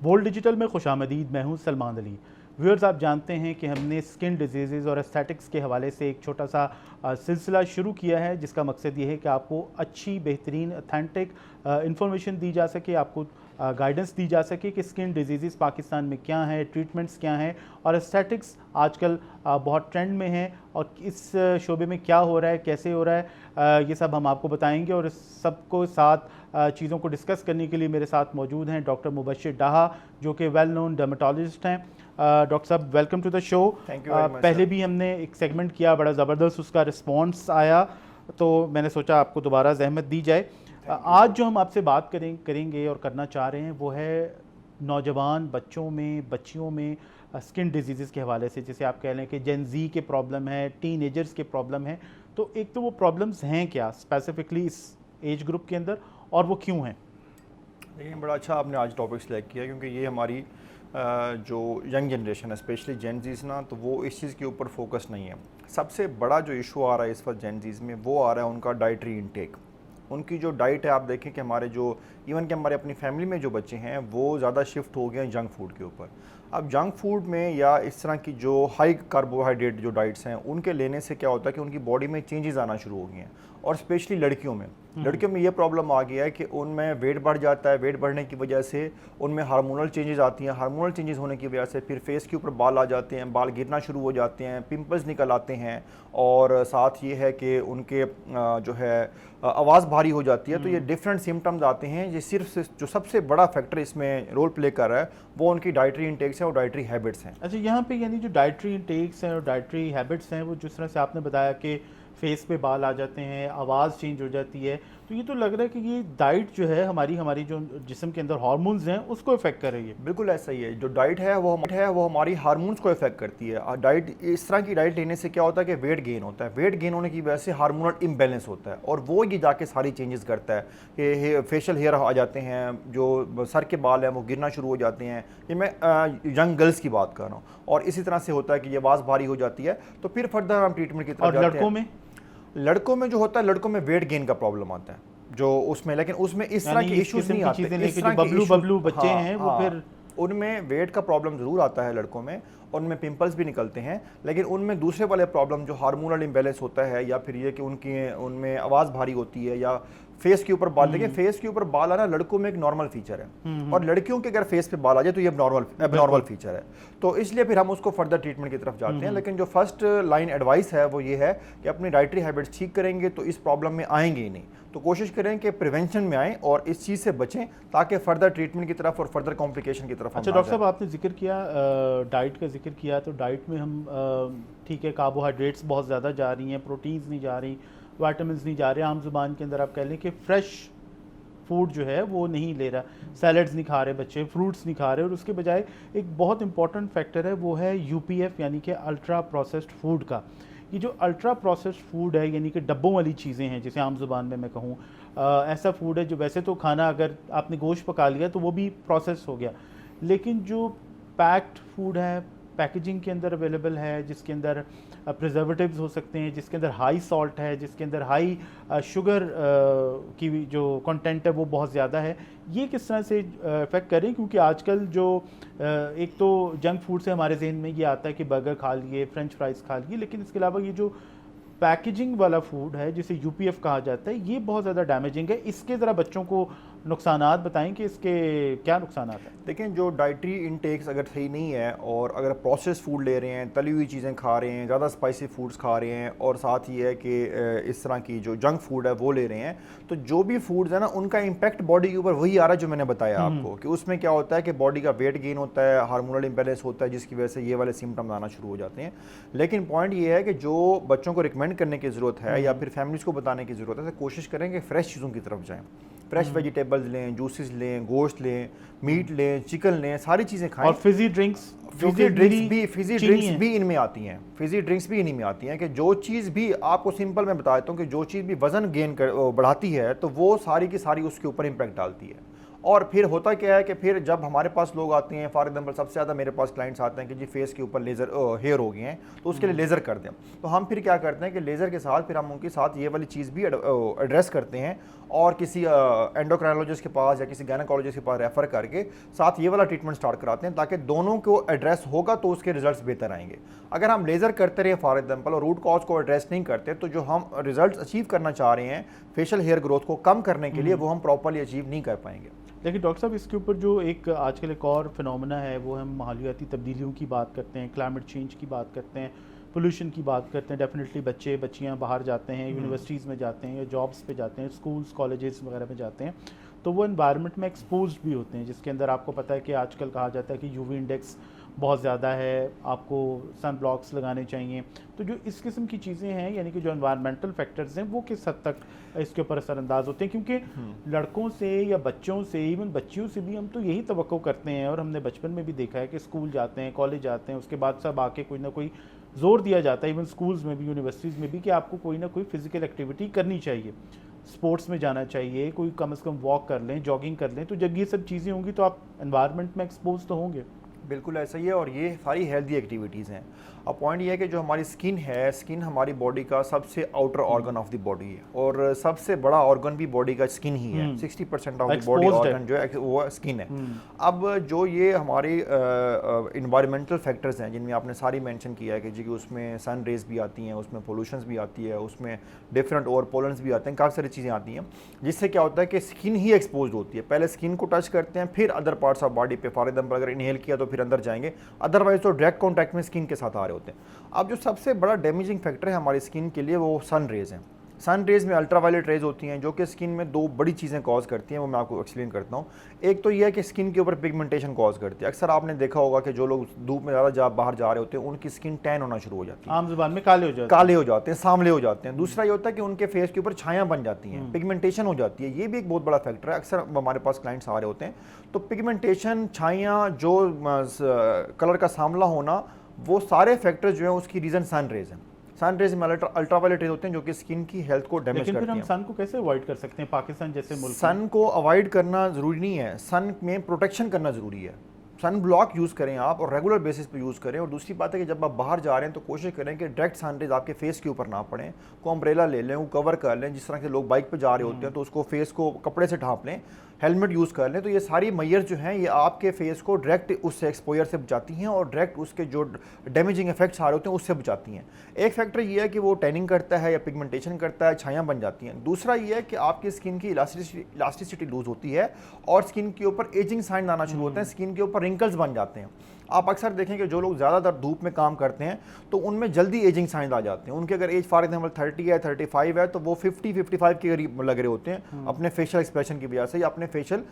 Bold digital में खुशामदीद। मैं हूं सलमान अली। व्यूअर्स, आप जानते हैं कि हमने स्किन डिजीज़ और एस्थेटिक्स के हवाले से एक छोटा सा सिलसिला शुरू किया है, जिसका मकसद ये है कि आपको अच्छी, बेहतरीन, ऑथेंटिक इंफॉर्मेशन दी जा सके, आपको गाइडेंस दी जा सके कि स्किन डिजीज़ पाकिस्तान में क्या हैं, ट्रीटमेंट्स क्या हैं और एस्थेटिक्स आजकल बहुत ट्रेंड में है और इस शोबे में क्या हो रहा है, कैसे हो रहा है, ये सब हम आपको बताएंगे। और इस सबको साथ चीज़ों को डिस्कस करने के लिए मेरे साथ मौजूद हैं डॉक्टर मुबश्शिर डाहा, जो कि वेल नोन डर्मेटोलॉजिस्ट हैं। डॉक्टर साहब, welcome to the show. Thank you very much. पहले भी हमने एक सेगमेंट किया, बड़ा ज़बरदस्त उसका रिस्पॉन्स आया, तो मैंने सोचा आपको दोबारा जहमत दी जाए। आज जो हम आपसे बात करेंगे और करना चाह रहे हैं वो है नौजवान बच्चों में, बच्चियों में स्किन डिजीज़ के हवाले से। जैसे आप कह लें कि जेन ज़ी के प्रॉब्लम है, टीनेजर्स के प्रॉब्लम है। तो एक तो वो प्रॉब्लम्स हैं क्या स्पेसिफिकली इस एज ग्रुप के अंदर, और वो क्यों हैं? देखिए, बड़ा अच्छा आपने आज टॉपिक सेलेक्ट किया, क्योंकि ये हमारी जो यंग जनरेशन है, स्पेशली जेन जीज ना, तो वो इस चीज़ के ऊपर फोकस नहीं है। सबसे बड़ा जो इशू आ रहा है इस वक्त जेन जीज में, वो आ रहा है उनका डाइटरी इनटेक। उनकी जो डाइट है, आप देखें कि हमारे जो इवन कि हमारे अपनी फैमिली में जो बच्चे हैं वो ज़्यादा शिफ्ट हो गए हैं जंक फूड के ऊपर। अब जंक फूड में या इस तरह की जो हाई कार्बोहाइड्रेट जो डाइट्स हैं, उनके लेने से क्या होता है कि उनकी बॉडी में चेंजेस आना शुरू हो गए हैं। और स्पेशली लड़कियों में ये प्रॉब्लम आ गया है कि उनमें वेट बढ़ जाता है। वेट बढ़ने की वजह से उनमें हार्मोनल चेंजेस आती हैं। हार्मोनल चेंजेस होने की वजह से फिर फेस के ऊपर बाल आ जाते हैं, बाल गिरना शुरू हो जाते हैं, पिंपल्स निकल आते हैं, और साथ ये है कि उनके जो है आवाज़ भारी हो जाती है। तो ये डिफरेंट सिम्टम्स आते हैं। ये सिर्फ जो सबसे बड़ा फैक्टर इसमें रोल प्ले कर रहा है वो उनकी डाइटरी इंटेक्स है और डाइटरी हैबिट्स हैं। अच्छा, यहाँ पे यानी जो डाइटरी इंटेक्स हैं और डाइटरी हैबिट्स हैं, वो जिस तरह से आपने बताया कि फेस पे बाल आ जाते हैं, आवाज़ चेंज हो जाती है, तो ये तो लग रहा है कि ये डाइट जो है हमारी जो जिस्म के अंदर हार्मोन्स हैं उसको इफेक्ट कर रही है। बिल्कुल ऐसा ही है। जो डाइट है वो हमारी हार्मोन्स को इफेक्ट करती है। डाइट, इस तरह की डाइट लेने से क्या होता है कि वेट गेन होता है। वेट गेन होने की वजह से हार्मोनल इम्बैलेंस होता है, और वो ये जाके सारी चेंजेस करता है कि फेशियल हेयर आ जाते हैं, जो सर के बाल हैं वो गिरना शुरू हो जाते हैं। ये मैं यंग गर्ल्स की बात कर रहा हूँ। और इसी तरह से होता है कि ये आवाज़ भारी हो जाती है। तो फिर फर्दर हम ट्रीटमेंट की तरफ जाते हैं। लड़कों में जो होता है, लड़कों में वेट गेन का प्रॉब्लम आता है जो उसमें, लेकिन उसमें इस तरह के इश्यूज नहीं आते। इस तरह के बबलू बच्चे हैं वो फिर उनमें वेट का प्रॉब्लम ज़रूर आता है लड़कों में, और उनमें पिंपल्स भी निकलते हैं। लेकिन उनमें दूसरे वाले प्रॉब्लम जो हार्मोनल इम्बैलेंस होता है, या फिर ये कि उनमें आवाज़ भारी होती है, या फेस के ऊपर बाल, देखिए फेस के ऊपर बाल आना लड़कों में एक नॉर्मल फीचर है, और लड़कियों के अगर फेस पे बाल आ जाए तो ये एबनॉर्मल फीचर है। तो इसलिए फिर हम उसको फर्दर ट्रीटमेंट की तरफ जाते हैं। लेकिन जो फर्स्ट लाइन एडवाइस है वो ये है कि अपनी डाइटरी हैबिट्स ठीक करेंगे तो इस प्रॉब्लम में आएंगे ही नहीं। तो कोशिश करें कि प्रिवेंशन में आएँ और इस चीज़ से बचें, ताकि फर्दर ट्रीटमेंट की तरफ और फर्दर कॉम्प्लिकेशन की तरफ। अच्छा डॉक्टर साहब, आपने जिक्र किया डाइट का जिक्र किया, तो डाइट में हम ठीक है, कार्बोहाइड्रेट्स बहुत ज़्यादा जा रही हैं, प्रोटीन्स नहीं जा रही, विटामिन्स नहीं जा रहे। आम जुबान के अंदर आप कह लें कि फ्रेश फूड जो है वो नहीं ले रहा, सैलड्स नहीं खा रहे बच्चे, फ्रूट्स नहीं खा रहे, और उसके बजाय एक बहुत इंपॉर्टेंट फैक्टर है वो है यूपीएफ, यानी कि अल्ट्रा प्रोसेस्ड फूड का। ये जो अल्ट्रा प्रोसेस्ड फूड है, यानी कि डब्बों वाली चीज़ें हैं, जैसे आम जुबान में मैं कहूँ, ऐसा फूड है जो वैसे तो खाना, अगर आपने गोश्त पका लिया तो वो भी प्रोसेस हो गया, लेकिन जो पैक्ड फूड है, पैकेजिंग के अंदर अवेलेबल है, जिसके अंदर प्रिजर्वेटिव्स हो सकते हैं, जिसके अंदर हाई सॉल्ट है, जिसके अंदर हाई शुगर की जो कंटेंट है वो बहुत ज़्यादा है, ये किस तरह से इफ़ेक्ट करें? क्योंकि आजकल जो एक तो जंक फूड से हमारे जहन में ये आता है कि बर्गर खा लिए, फ्रेंच फ्राइज़ खा लिए, लेकिन इसके अलावा ये जो पैकेजिंग वाला फूड है जिसे यूपीएफ कहा जाता है, ये बहुत ज़्यादा डैमेजिंग है। इसके ज़रा बच्चों को नुकसानात बताएं कि इसके क्या नुकसानात हैं। देखें, जो डाइटरी इनटेक्स अगर सही नहीं है, और अगर प्रोसेस फूड ले रहे हैं, तली हुई चीज़ें खा रहे हैं, ज़्यादा स्पाइसी फूड्स खा रहे हैं, और साथ ही है कि इस तरह की जो जंक फूड है वो ले रहे हैं, तो जो भी फूड्स है ना, उनका इम्पैक्ट बॉडी के ऊपर वही आ रहा है जो मैंने बताया आपको, कि उसमें क्या होता है कि बॉडी का वेट गेन होता है, हार्मोनल इम्बैलेंस होता है, जिसकी वजह से ये वाले सिम्टम्स आना शुरू हो जाते हैं। लेकिन पॉइंट ये है कि जो बच्चों को रिकमेंड करने की ज़रूरत है, या फिर फैमिलीज़ को बताने की ज़रूरत है, तो कोशिश करें कि फ्रेश चीज़ों की तरफ जाएँ। फ्रेश वेजिटेबल्स लें, जूसेस लें, गोश्त लें, मीट लें, चिकन लें, सारी चीज़ें खाएं। और फिज़ी ड्रिंक्स भी इनमें आती हैं। फिज़ी ड्रिंक्स भी इन्हीं में आती हैं, कि जो चीज़ भी आपको सिंपल मैं बताता हूँ कि जो चीज़ भी वज़न गेन बढ़ाती है, तो वो सारी की सारी उसके ऊपर इम्पैक्ट डालती है। और फिर होता क्या है कि फिर जब हमारे पास लोग आते हैं, फॉर एग्जांपल सबसे ज़्यादा मेरे पास क्लाइंट्स आते हैं कि जी फेस के ऊपर लेज़र हेयर हो गए हैं तो उसके लिए लेज़र कर दें, तो हम फिर क्या करते हैं कि लेज़र के साथ फिर हम उनके साथ ये वाली चीज़ भी एड्रेस करते हैं और किसी एंडोक्राइनोलॉजिस्ट के पास या किसी गायनेकोलॉजिस्ट के पास रेफर करके साथ ये वाला ट्रीटमेंट स्टार्ट कराते हैं, ताकि दोनों को एड्रेस होगा तो उसके रिजल्ट्स बेहतर आएंगे। अगर हम लेज़र करते रहे फॉर एग्जांपल और रूट कॉज को एड्रेस नहीं करते, तो जो हम रिजल्ट्स अचीव करना चाह रहे हैं फेशियल हेयर ग्रोथ को कम करने के लिए, वो हम प्रॉपर्ली अचीव नहीं कर पाएंगे। लेकिन डॉक्टर साहब इसके ऊपर जो एक आजकल एक और फिनोमेना है, वो हम माहौलियाती तब्दीलियों की बात करते हैं, क्लाइमेट चेंज की बात करते हैं, पोल्यूशन की बात करते हैं। डेफिनेटली बच्चे बच्चियां बाहर जाते हैं, यूनिवर्सिटीज़ में जाते हैं या जॉब्स पे जाते हैं, स्कूल्स कॉलेजेस वगैरह में जाते हैं, तो वो इन्वायरमेंट में एक्सपोज भी होते हैं, जिसके अंदर आपको पता है कि आजकल कहा जाता है कि यूवी इंडेक्स बहुत ज़्यादा है, आपको सन ब्लॉक्स लगाने चाहिए। तो जो इस किस्म की चीज़ें हैं, यानी कि जो एनवायरमेंटल फैक्टर्स हैं, वो किस हद तक इसके ऊपर असरअंदाज होते हैं? क्योंकि लड़कों से या बच्चों से, इवन बच्चियों से भी हम तो यही तवक्को करते हैं, और हमने बचपन में भी देखा है कि स्कूल जाते हैं, कॉलेज जाते हैं, उसके बाद सब आके कोई ना कोई जोर दिया जाता है, इवन स्कूल्स में भी, यूनिवर्सिटीज़ में भी, कि आपको कोई ना कोई फिजिकल एक्टिविटी करनी चाहिए, स्पोर्ट्स में जाना चाहिए, कोई कम से कम वॉक कर लें, जॉगिंग कर लें। तो जब ये सब चीज़ें होंगी तो आप एनवायरनमेंट में एक्सपोज तो होंगे। बिल्कुल ऐसा ही है, और ये सारी हेल्दी एक्टिविटीज़ हैं। अब पॉइंट ये है कि जो हमारी स्किन है, स्किन हमारी बॉडी का सबसे outer organ of the body है, और सबसे बड़ा ऑर्गन भी बॉडी का स्किन ही है। 60% ऑफ द बॉडी ऑर्गन जो है वो स्किन है। अब जो ये हमारे इन्वायरमेंटल फैक्टर्स हैं, जिनमें आपने सारी मेंशन किया है कि जी उसमें सन रेज भी आती हैं, उसमें पोल्यूशंस भी आती है, उसमें डिफरेंट और पोलन्स भी आते हैं, काफ़ी सारी चीज़ें आती हैं, जिससे क्या होता है कि स्किन ही एक्सपोज होती है। पहले स्किन को टच करते हैं, फिर अदर पार्ट्स ऑफ बॉडी पे, फॉर एग्जाम्पल अगर इनहेल किया तो फिर अंदर जाएंगे, अदरवाइज तो डायरेक्ट कॉन्टैक्ट में स्किन के साथ आ रहे होते हैं। अब जो सबसे बड़ा डैमेजिंग फैक्टर है हमारी स्किन के लिए, वो सन रेज हैं। सन रेज में अल्ट्रावायलेट रेज होती हैं, जो कि स्किन में दो बड़ी चीज़ें कॉज करती हैं, वो मैं आपको एक्सप्लेन करता हूँ। एक तो ये है कि स्किन के ऊपर पिगमेंटेशन कॉज करती है। अक्सर आपने देखा होगा कि जो लोग धूप में ज़्यादा बाहर जा रहे होते हैं, उनकी स्किन टैन होना शुरू हो जाती है, आम जुबान में काले हो जाते हैं, सांवले हो जाते हैं। दूसरा ये होता है कि उनके फेस के ऊपर छाया बन जाती हैं, पिगमेंटेशन हो जाती है। ये भी एक बहुत बड़ा फैक्टर है। अक्सर हमारे पास क्लाइंट्स आ रहे होते हैं, तो पिगमेंटेशन, छाया, जो कलर का सांवला होना, वो सारे फैक्टर जो है उसकी रीज़न सन रेज है। सन रेज में अल्ट्रावायलेट रेज होते हैं, जो कि स्किन की हेल्थ को डैमेज करती हैं। लेकिन फिर हम सन को कैसे अवॉइड कर सकते हैं पाकिस्तान जैसे मुल्क? सन को अवॉइड करना ज़रूरी नहीं है, सन में प्रोटेक्शन करना ज़रूरी है। सन ब्लॉक यूज़ करें आप, और रेगुलर बेसिस पे यूज़ करें। और दूसरी बात है कि जब आप बाहर जा रहे हैं तो कोशिश करें कि डायरेक्ट सन रेज आपके फेस के ऊपर ना पड़े, को अम्ब्रेला ले लें, वो कवर कर लें। जिस तरह से लोग बाइक पे जा रहे होते हैं तो उसको फेस को कपड़े से ढाँप लें, हेलमेट यूज़ कर लें। तो ये सारी मैयर्स जो हैं, ये आपके फेस को डायरेक्ट उससे एक्सपोजर से बचाती हैं, और डायरेक्ट उसके जो डैमेजिंग इफेक्ट्स आ रहे होते हैं उससे बचाती हैं। एक फैक्टर ये है कि वो टैनिंग करता है या पिगमेंटेशन करता है, छाया बन जाती हैं। दूसरा ये है कि आपकी स्किन की इलास्टिसिटी लूज होती है, और स्किन के ऊपर एजिंग साइन आना शुरू होते हैं, स्किन के ऊपर रिंकल्स बन जाते हैं। आप अक्सर देखें कि जो लोग ज़्यादातर धूप में काम करते हैं तो उनमें जल्दी एजिंग साइन आ जाते हैं। उनके अगर एज फॉर एग्जाम्पल 30 है, 35 है, तो वो 50-55 के करीब लग रहे होते हैं, अपने फेशियल एक्सप्रेशन की वजह से या अपने फेशियल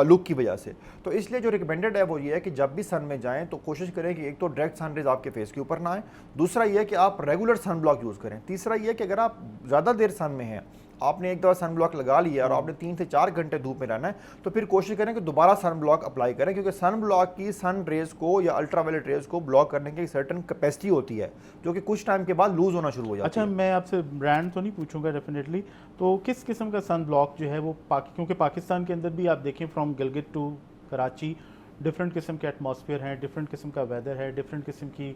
लुक की वजह से। तो इसलिए जो रिकमेंडेड है वो ये है कि जब भी सन में जाएं तो कोशिश करें कि एक तो डायरेक्ट सन रेज आपके फेस के ऊपर ना आए, दूसरा ये है कि आप रेगुलर सन ब्लॉक यूज़ करें, तीसरा ये है कि अगर आप ज़्यादा देर सन में हैं, आपने एक दफ़ा सन ब्लॉक लगा लिया और आपने 3 से 4 घंटे धूप में रहना है, तो फिर कोशिश करें कि दोबारा सन ब्लॉक अप्लाई करें, क्योंकि सन ब्लॉक की सन रेज को या अल्ट्रावायलेट रेज को ब्लॉक करने की एक सर्टन कैपेसिटी होती है, जो कि कुछ टाइम के बाद लूज होना शुरू हो जाती है। अच्छा, मैं आपसे ब्रांड तो नहीं पूछूंगा डेफिनेटली, तो किस किस्म का सन ब्लॉक जो है वो क्योंकि पाकिस्तान के अंदर भी आप देखें from Gilgit to Karachi different किस्म के एटमॉस्फेयर हैं, डिफरेंट किस्म का वेदर है, डिफरेंट किस्म की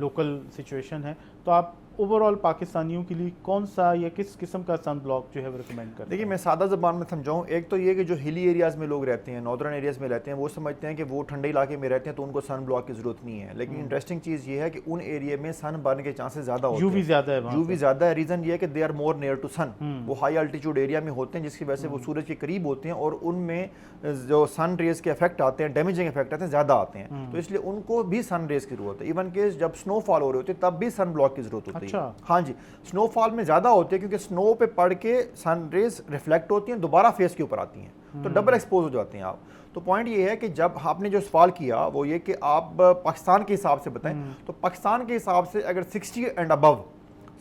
लोकल सिचुएशन है, तो आप ओवरऑल पाकिस्तानियों के लिए कौन सा या किस किस्म का सन ब्लॉक जो है वो रिकमेंड करते हैं? देखिए, मैं सादा ज़बान में समझाऊँ, एक तो ये कि जो हिली एरियाज़ में लोग रहते हैं, नॉर्दर्न एरियाज़ में रहते हैं, वो समझते हैं कि वो ठंडे इलाके में रहते हैं तो उनको सन ब्लॉक की ज़रूरत नहीं है। लेकिन इंटरेस्टिंग चीज़ ये है कि उन एरिया में सन बनने के चांसेस ज़्यादा होते हैं, यूवी ज़्यादा है, यूवी ज़्यादा है। रीज़न ये है कि they are more near to sun, वो हाई अल्टीट्यूड एरिया में होते हैं, जिसकी वजह से वो सूरज के करीब होते हैं, और उनमें जो सन रेज के इफेक्ट आते हैं, डैमेजिंग इफेक्ट आते हैं, ज़्यादा आते हैं। तो इसलिए उनको भी सन रेज की जरूरत है। इवन के जब स्नोफॉल हो रही होती है तब भी सन ब्लॉक की जरूरत होती है। हाँ जी, स्नोफॉल में ज़्यादा होती है, क्योंकि स्नो पे पड़ के सन रेज रिफ्लेक्ट होती हैं, दोबारा फेस के ऊपर आती हैं, तो डबल एक्सपोज हो जाते हैं आप। तो पॉइंट ये है कि जब आपने जो सवाल किया वो ये कि आप पाकिस्तान के हिसाब से बताएं, तो पाकिस्तान के हिसाब से अगर 60 and above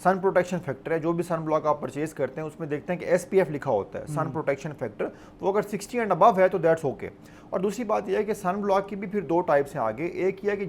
sun protection factor है, जो भी सन ब्लॉक आप परचेज करते हैं उसमें देखते हैं कि SPF लिखा होता है, सन प्रोटेक्शन फैक्टर, वो अगर 60 एंड अबव है तो दैट्स ओके। और दूसरी बात यह है कि सन ब्लॉक की भी फिर दो टाइप्स हैं आगे। एक यह है कि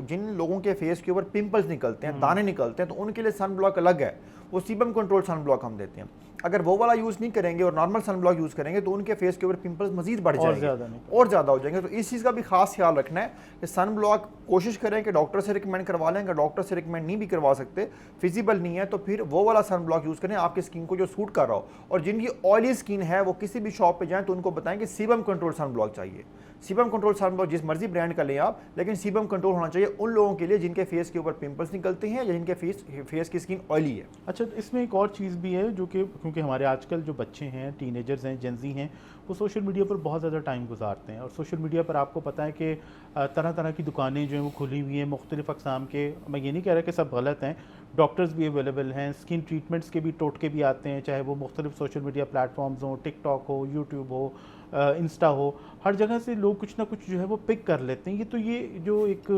जिन लोगों के फेस के ऊपर पिंपल्स निकलते हैं, दाने निकलते हैं, तो उनके लिए सन ब्लॉक अलग है, वो सीबम कंट्रोल सन ब्लॉक हम देते हैं। अगर वो वाला यूज़ नहीं करेंगे और नॉर्मल सन ब्लॉक यूज़ करेंगे तो उनके फेस के ऊपर पिंपल्स मजीद बढ़ जाएंगे और ज़्यादा हो जाएंगे। तो इस चीज़ का भी खास ख्याल रखना है कि सन ब्लॉक कोशिश करें कि डॉक्टर से रिकमेंड करवा लें। अगर डॉक्टर से रिकमेंड नहीं भी करवा सकते, फिजिबल नहीं है, तो फिर वो वाला सन ब्लॉक यूज़ करें आपकी स्किन को जो सूट कर रहा हो। और जिनकी ऑयली स्किन है वो किसी भी शॉप पे जाएं तो उनको बताएं कि सीबम कंट्रोल सन ब्लॉक चाहिए। सीबम कंट्रोल सन ब्लॉक जिस मर्जी ब्रांड का लें आप, लेकिन सीबम कंट्रोल होना चाहिए उन लोगों के लिए जिनके फेस के ऊपर पिंपल्स निकलते हैं या जिनके फेस की स्किन ऑयली है। अच्छा, इसमें एक और चीज़ भी है जो कि क्योंकि हमारे आजकल जो बच्चे हैं, टीनेजर्स हैं, जेंजी हैं, वो सोशल मीडिया पर बहुत ज़्यादा टाइम गुजारते हैं। और सोशल मीडिया पर आपको पता है कि तरह तरह की दुकानें जो हैं वो खुली हुई हैं, मुख्तलिफ़ अक़साम के। मैं ये नहीं कह रहा कि सब गलत हैं, डॉक्टर्स भी अवेलेबल हैं, स्किन ट्रीटमेंट्स के भी टोटके भी आते हैं, चाहे वो मुख्तलिफ़ सोशल मीडिया प्लेटफॉर्म्स हों, टिकटॉक हो, यूट्यूब हो, इंस्टा हो, हर जगह से लोग कुछ ना कुछ जो है वो पिक कर लेते हैं। ये जो एक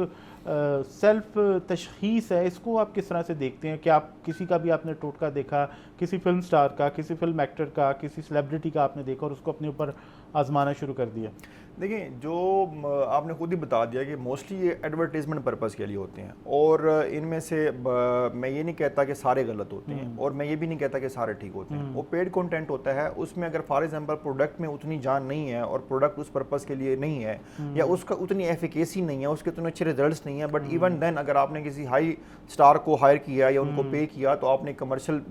सेल्फ तशख़ीस है, इसको आप किस तरह से देखते हैं? कि आप किसी का भी आपने टोटका देखा, किसी फिल्म स्टार का, किसी फिल्म एक्टर का, किसी सेलिब्रिटी का आपने देखा और उसको अपने ऊपर आजमाना शुरू कर दिया? देखिए, जो आपने खुद ही बता दिया कि मोस्टली ये एडवर्टीजमेंट पर्पज़ के लिए होते हैं और इनमें से मैं ये नहीं कहता कि सारे गलत होते हैं और मैं ये भी नहीं कहता कि सारे ठीक होते हैं। वो पेड कंटेंट होता है, उसमें अगर फॉर एग्जांपल प्रोडक्ट में उतनी जान नहीं है और प्रोडक्ट उस पर्पज़ के लिए नहीं है या उसका उतनी एफिकेसी नहीं है, उसके उतने अच्छे रिजल्ट्स नहीं है, बट इवन देन अगर आपने किसी हाई स्टार को हायर किया या उनको पे किया तो आपने कमर्शियल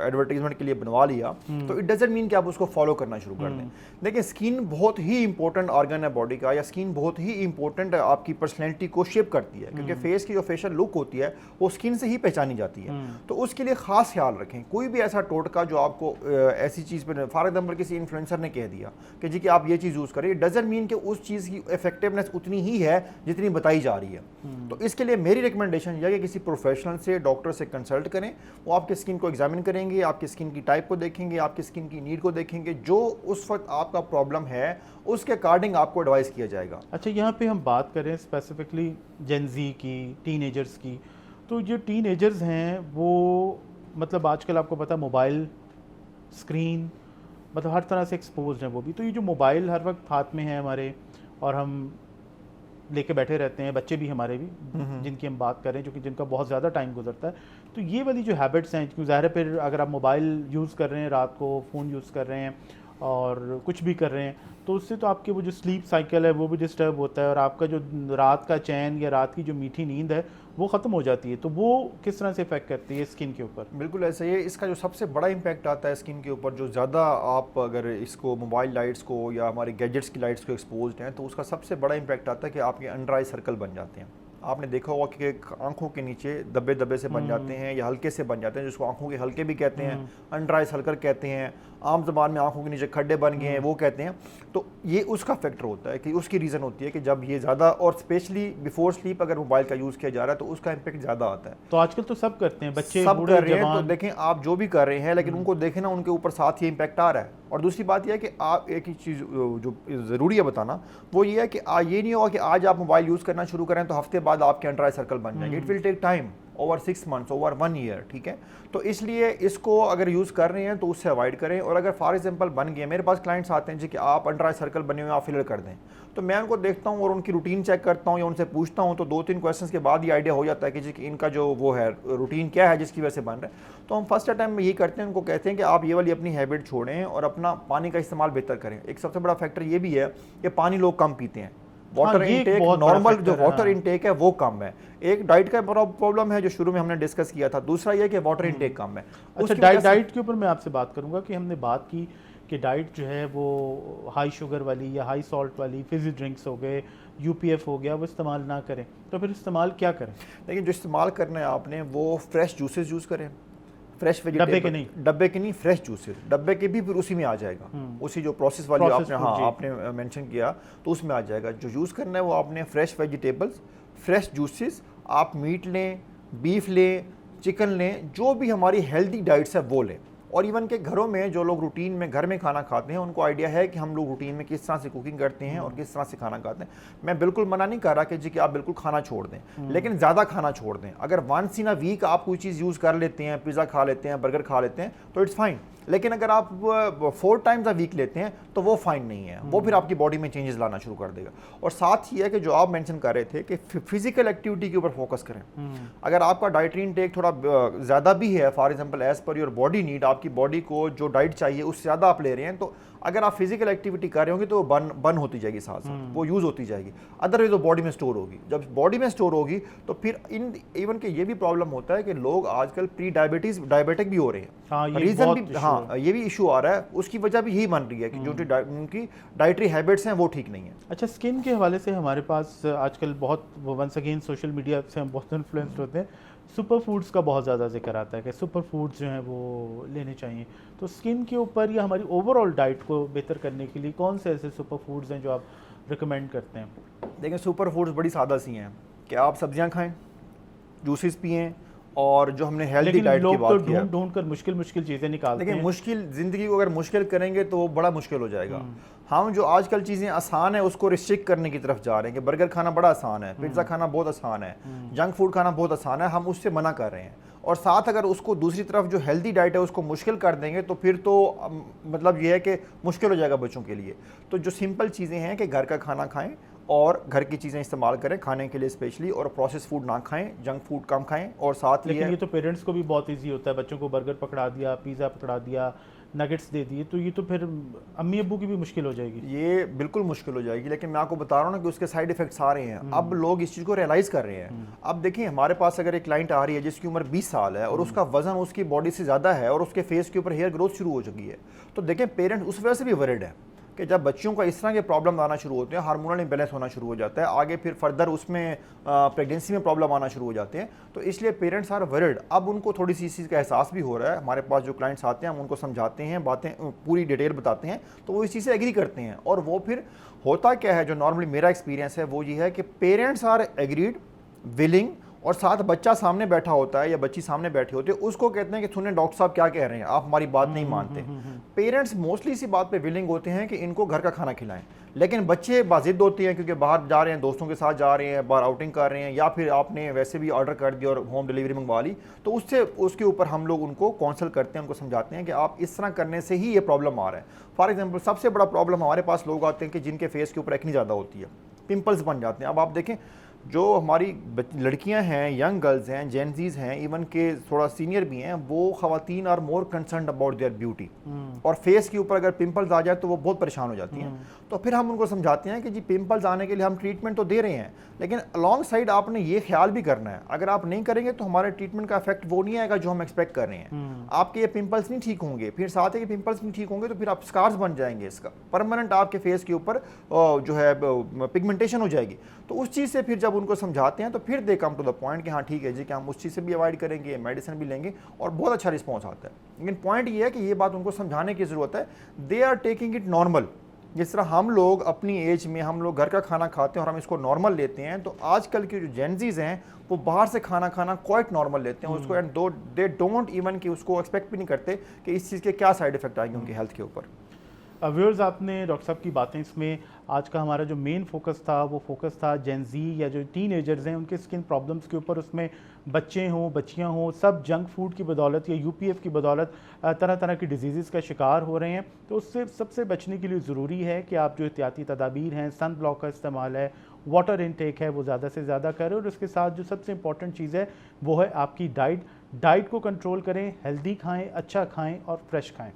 एडवर्टीजमेंट के लिए बनवा लिया, तो इट डजंट मीन कि आप उसको फॉलो करना शुरू कर दें। देखिए, स्किन बहुत ही इंपॉर्टेंट ऑर्गन है बॉडी का, या स्किन बहुत ही इंपॉर्टेंट आपकी पर्सनैलिटी को शेप करती है, क्योंकि फेस की जो फेशियल लुक होती है वो स्किन से ही पहचानी जाती है। तो उसके लिए खास ख्याल रखें। कोई भी ऐसा टोटका जो आपको ऐसी चीज़ पर, फॉर एग्जाम्पल किसी इन्फ्लुएंसर ने कह दिया कि जी कि आप ये चीज़ यूज़ करें, इट डजंट मीन कि उस चीज़ की इफेक्टिवनेस उतनी ही है जितनी बताई जा रही है। तो इसके लिए मेरी रिकमेंडेशन यह है कि किसी प्रोफेशनल से, डॉक्टर से कंसल्ट करें। वो आपकी स्किन को एग्जामिन करेंगे, आपकी स्किन की टाइप को देखेंगे, आपकी स्किन की नीड को देखेंगे, जो उस वक्त आपका प्रॉब्लम है उसके अकॉर्डिंग आपको एडवाइस किया जाएगा। अच्छा, यहाँ पे हम बात करें स्पेसिफिकली जेनजी की, टीनेजर्स की, तो जो टीनेजर्स हैं वो मतलब आजकल आपको पता मोबाइल स्क्रीन मतलब हर तरह से एक्सपोज हैं वो भी। तो ये जो मोबाइल हर वक्त हाथ में है हमारे और हम लेके बैठे रहते हैं, बच्चे भी हमारे भी जिनकी हम बात करें, जो कि जिनका बहुत ज़्यादा टाइम गुजरता है, तो ये वाली जो हैबिट्स हैं, क्योंकि ज़ाहिर है फिर अगर आप मोबाइल यूज़ कर रहे हैं, रात को फ़ोन यूज़ कर रहे हैं और कुछ भी कर रहे हैं, तो उससे तो आपके वो जो स्लीप साइकिल है वो भी डिस्टर्ब होता है और आपका जो रात का चैन या रात की जो मीठी नींद है वो ख़त्म हो जाती है। तो वो किस तरह से इफेक्ट करती है स्किन के ऊपर? बिल्कुल ऐसा ही है। इसका जो सबसे बड़ा इम्पैक्ट आता है स्किन के ऊपर, जो ज़्यादा आप अगर इसको मोबाइल लाइट्स को या हमारे गैजेट्स की लाइट्स को एक्सपोज्ड हैं, तो उसका सबसे बड़ा इम्पैक्ट आता है कि आपके अंडर आई सर्कल बन जाते हैं। आपने देखा होगा कि आंखों के नीचे धब्बे धब्बे से बन जाते हैं या हल्के से बन जाते हैं, जिसको आंखों के हल्के भी कहते हैं, अंडर आई सर्कल कहते हैं, आम ज़बान में आंखों के नीचे खड्डे बन गए हैं वो कहते हैं। तो ये उसका फैक्टर होता है कि उसकी रीज़न होती है कि जब ये ज़्यादा, और स्पेशली बिफोर स्लीप अगर मोबाइल का यूज़ किया जा रहा है तो उसका इम्पैक्ट ज़्यादा आता है। तो आजकल तो सब करते हैं, बच्चे सब कर रहे हैं, तो देखें आप जो भी कर रहे हैं, लेकिन उनको देखें ना, उनके ऊपर साथ ये इम्पैक्ट आ रहा है। और दूसरी बात यह है कि आप एक ही चीज़ जो ज़रूरी है बताना, वो ये है कि ये नहीं होगा कि आज आप मोबाइल यूज़ करना शुरू करें तो हफ्ते बाद आपके अंडर आई सर्कल बन जाएंगे। It will take time, over 6 months, over 1 year, ठीक है। तो इसलिए इसको अगर यूज़ कर रहे हैं तो उससे अवॉइड करें। और अगर फॉर एग्जांपल बन गए, मेरे पास क्लाइंट्स आते हैं जी कि आप अंडर आई सर्कल बने हुए आप फिलर कर दें, तो मैं उनको देखता हूँ और उनकी रूटीन चेक करता हूँ या उनसे पूछता हूँ, तो 2-3 क्वेश्चंस के बाद ही आइडिया हो जाता है कि जी कि इनका जो वो है रूटीन क्या है जिसकी वजह से बन रहा है। तो हम फर्स्ट टाइम में यही करते हैं, उनको कहते हैं कि आप ये वाली अपनी हैबिट छोड़ें और अपना पानी का इस्तेमाल बेहतर करें। एक सबसे बड़ा फैक्टर ये भी है कि पानी लोग कम पीते हैं, वाटर इनटेक, नॉर्मल जो वाटर इनटेक है वो कम है। एक डाइट का प्रॉब्लम है जो शुरू में हमने डिस्कस किया था, दूसरा ये कि वाटर इनटेक कम है। अच्छा, डाइट के ऊपर मैं आपसे बात करूंगा कि हमने बात की कि डाइट जो है वो हाई शुगर वाली या हाई सॉल्ट वाली फिजी ड्रिंक्स हो गए, यूपीएफ हो गया, वो इस्तेमाल ना करें, तो फिर इस्तेमाल क्या करें? लेकिन जो इस्तेमाल करना है आपने वो फ्रेश जूसेस यूज़ करें, फ्रेश वेजिटेबल, डब्बे के नहीं फ्रेश जूसेस, डब्बे के भी फिर उसी में आ जाएगा, उसी जो प्रोसेस वाली आपने आपने मेंशन किया तो उसमें आ जाएगा। जो यूज़ करना है वो आपने फ्रेश वेजिटेबल्स, फ्रेश जूसेस, आप मीट लें, बीफ लें, चिकन लें, जो भी हमारी हेल्दी डाइट्स है वो लें। और इवन के घरों में जो लोग रूटीन में घर में खाना खाते हैं उनको आइडिया है कि हम लोग रूटीन में किस तरह से कुकिंग करते हैं और किस तरह से खाना खाते हैं। मैं बिल्कुल मना नहीं कर रहा कि जी कि आप बिल्कुल खाना छोड़ दें, लेकिन ज़्यादा खाना छोड़ दें। अगर वंस इन अ वीक आप कोई चीज़ यूज़ कर लेते हैं, पिज़्ज़ा खा लेते हैं, बर्गर खा लेते हैं, तो इट्स फाइन। लेकिन अगर आप 4 टाइम्स अ वीक लेते हैं तो वो फाइन नहीं है, वो फिर आपकी बॉडी में चेंजेस लाना शुरू कर देगा। और साथ ही है कि जो आप मेंशन कर रहे थे कि फिजिकल एक्टिविटी के ऊपर फोकस करें। अगर आपका डाइटरी इनटेक थोड़ा ज़्यादा भी है, for example as per your body need, आपकी बॉडी को जो डाइट चाहिए उससे ज़्यादा आप ले रहे हैं, तो अगर आप फिजिकल एक्टिविटी कर रहे होंगे तो वो बर्न होती जाएगी, साथ साथ वो यूज़ होती जाएगी, अदरवाइज वो बॉडी में स्टोर होगी। जब बॉडी में स्टोर होगी तो फिर इवन के ये भी प्रॉब्लम होता है कि लोग आजकल प्री डायबिटिक भी हो रहे हैं। रीज़न भी, हाँ, ये भी इशू आ रहा है, उसकी वजह भी यही बन रही है कि जो उनकी डाइटरी हैबिट्स हैं वो ठीक नहीं है। अच्छा, स्किन के हवाले से हमारे पास आजकल बहुत, वंस अगेन सोशल मीडिया से हम बहुत इन्फ्लुएंस्ड होते हैं, सुपर फूड्स का बहुत ज़्यादा जिक्र आता है कि सुपर फूड्स जो हैं वो लेने चाहिए। तो स्किन के ऊपर या हमारी ओवरऑल डाइट को बेहतर करने के लिए कौन से ऐसे सुपर फूड्स हैं जो आप रिकमेंड करते हैं? देखिए, सुपर फूड्स बड़ी सादा सी हैं कि आप सब्जियां खाएं, जूसेस पिएं, और जो हमने हेल्दी डाइट की बात की है, ढूंढ कर मुश्किल चीज़ें निकालते हैं। लेकिन मुश्किल ज़िंदगी को अगर मुश्किल करेंगे तो वो बड़ा मुश्किल हो जाएगा। हम जो आजकल चीज़ें आसान है उसको रिस्ट्रिक्ट करने की तरफ जा रहे हैं कि बर्गर खाना बड़ा आसान है, पिज़्ज़ा खाना बहुत आसान है, जंक फूड खाना बहुत आसान है, हम उससे मना कर रहे हैं। और साथ अगर उसको दूसरी तरफ जो हेल्दी डाइट है उसको मुश्किल कर देंगे तो फिर तो मतलब ये है कि मुश्किल हो जाएगा बच्चों के लिए। तो जो सिंपल चीज़ें हैं कि घर का खाना खाएं और घर की चीज़ें इस्तेमाल करें खाने के लिए स्पेशली, और प्रोसेस फूड ना खाएं, जंक फूड कम खाएं। और साथ लेकिन ये तो पेरेंट्स को भी बहुत इजी होता है, बच्चों को बर्गर पकड़ा दिया, पिज़्ज़ा पकड़ा दिया, नगेट्स दे दिए, तो ये तो फिर अम्मी अब्बू की भी मुश्किल हो जाएगी। ये बिल्कुल मुश्किल हो जाएगी, लेकिन मैं आपको बता रहा हूँ ना कि उसके साइड इफेक्ट्स आ रहे हैं। अब लोग इस चीज़ को रियलाइज़ कर रहे हैं। अब देखिए, हमारे पास अगर एक क्लाइंट आ रही है जिसकी उम्र 20 साल है और उसका वजन उसकी बॉडी से ज़्यादा है और उसके फेस के ऊपर हेयर ग्रोथ शुरू हो चुकी है, तो देखें पेरेंट्स उस वजह से भी वरिड है कि जब बच्चियों का इस तरह के प्रॉब्लम आना शुरू होते हैं, हार्मोनल इम्बैलेंस होना शुरू हो जाता है, आगे फिर फर्दर उसमें प्रेगनेंसी में प्रॉब्लम आना शुरू हो जाते हैं, तो इसलिए पेरेंट्स आर वरिड। अब उनको थोड़ी सी इस चीज़ का एहसास भी हो रहा है। हमारे पास जो क्लाइंट्स आते हैं हम उनको समझाते हैं, बातें पूरी डिटेल बताते हैं, तो वो इस चीज़ से एग्री करते हैं। और वो फिर होता क्या है, जो नॉर्मली मेरा एक्सपीरियंस है वो ये है कि पेरेंट्स आर एग्रीड, विलिंग, और साथ बच्चा सामने बैठा होता है या बच्ची सामने बैठी होती है, उसको कहते हैं कि सुने डॉक्टर साहब क्या कह रहे हैं, आप हमारी बात नहीं मानते। पेरेंट्स मोस्टली इसी बात पे विलिंग होते हैं कि इनको घर का खाना खिलाएं, लेकिन बच्चे बाजिद होते हैं क्योंकि बाहर जा रहे हैं, दोस्तों के साथ जा रहे हैं, बाहर आउटिंग कर रहे हैं, या फिर आपने वैसे भी ऑर्डर कर दिया और होम डिलीवरी मंगवा ली, तो उससे उसके ऊपर हम लोग उनको काउंसल करते हैं, उनको समझाते हैं कि आप इस तरह करने से ही ये प्रॉब्लम आ रहा है। फॉर एग्जाम्पल, सबसे बड़ा प्रॉब्लम हमारे पास लोग आते हैं कि जिनके फेस के ऊपर एक्नी ज़्यादा होती है, पिंपल्स बन जाते हैं। अब आप देखें, जो हमारी लड़कियां हैं, यंग गर्ल्स हैं, जेनजीज हैं, इवन के थोड़ा सीनियर भी हैं, वो ख़वातीन are more concern about their beauty, और फेस के ऊपर अगर पिंपल्स आ जाए तो वो बहुत परेशान हो जाती हैं। तो फिर हम उनको समझाते हैं कि जी पिंपल्स आने के लिए हम ट्रीटमेंट तो दे रहे हैं, लेकिन अलॉन्ग साइड आपने ये ख्याल भी करना है, अगर आप नहीं करेंगे तो हमारे ट्रीटमेंट का इफेक्ट वो नहीं आएगा जो हम एक्सपेक्ट कर रहे हैं। आपके ये पिंपल्स नहीं ठीक होंगे, फिर साथ ही पिंपल्स नहीं ठीक होंगे तो फिर आप स्कार्स बन जाएंगे, इसका परमानेंट आपके फेस के ऊपर जो है पिगमेंटेशन हो जाएगी। तो उस चीज़ से फिर जब उनको समझाते हैं तो फिर दे कम टू द पॉइंट कि हाँ ठीक है जी, कि हम उस चीज़ से भी अवॉइड करेंगे, मेडिसिन भी लेंगे, और बहुत अच्छा रिस्पॉन्स आता है। लेकिन पॉइंट ये है कि ये बात उनको समझाने की ज़रूरत है, they are taking it normal. जिस तरह हम लोग अपनी एज में हम लोग घर का खाना खाते हैं और हम इसको नॉर्मल लेते हैं, तो आजकल की जो जेनजीज हैं वो बाहर से खाना खाना क्वाइट नॉर्मल लेते हैं उसको, एंड दे डोंट इवन कि उसको एक्सपेक्ट भी नहीं करते कि इस चीज़ के क्या साइड इफेक्ट आएंगे उनकी हेल्थ के ऊपर। व्यूअर्स, आपने डॉक्टर साहब की बातें, इसमें आज का हमारा जो मेन फोकस था वो फोकस था जेनजी या जो टीनेजर्स हैं उनके स्किन प्रॉब्लम्स के ऊपर। उसमें बच्चे हों, बच्चियां हों, सब जंक फूड की बदौलत या यूपीएफ की बदौलत तरह तरह की डिजीज़ का शिकार हो रहे हैं। तो उससे सबसे बचने के लिए ज़रूरी है कि आप जो एहतियाती तदाबीर हैं, सन ब्लॉक का इस्तेमाल है, वाटर इनटेक है, वो ज़्यादा से ज़्यादा करें, और उसके साथ जो सबसे इंपॉर्टेंट चीज़ है वो है आपकी डाइट को कंट्रोल करें, हेल्दी खाएँ, अच्छा खाएँ और फ्रेश खाएँ।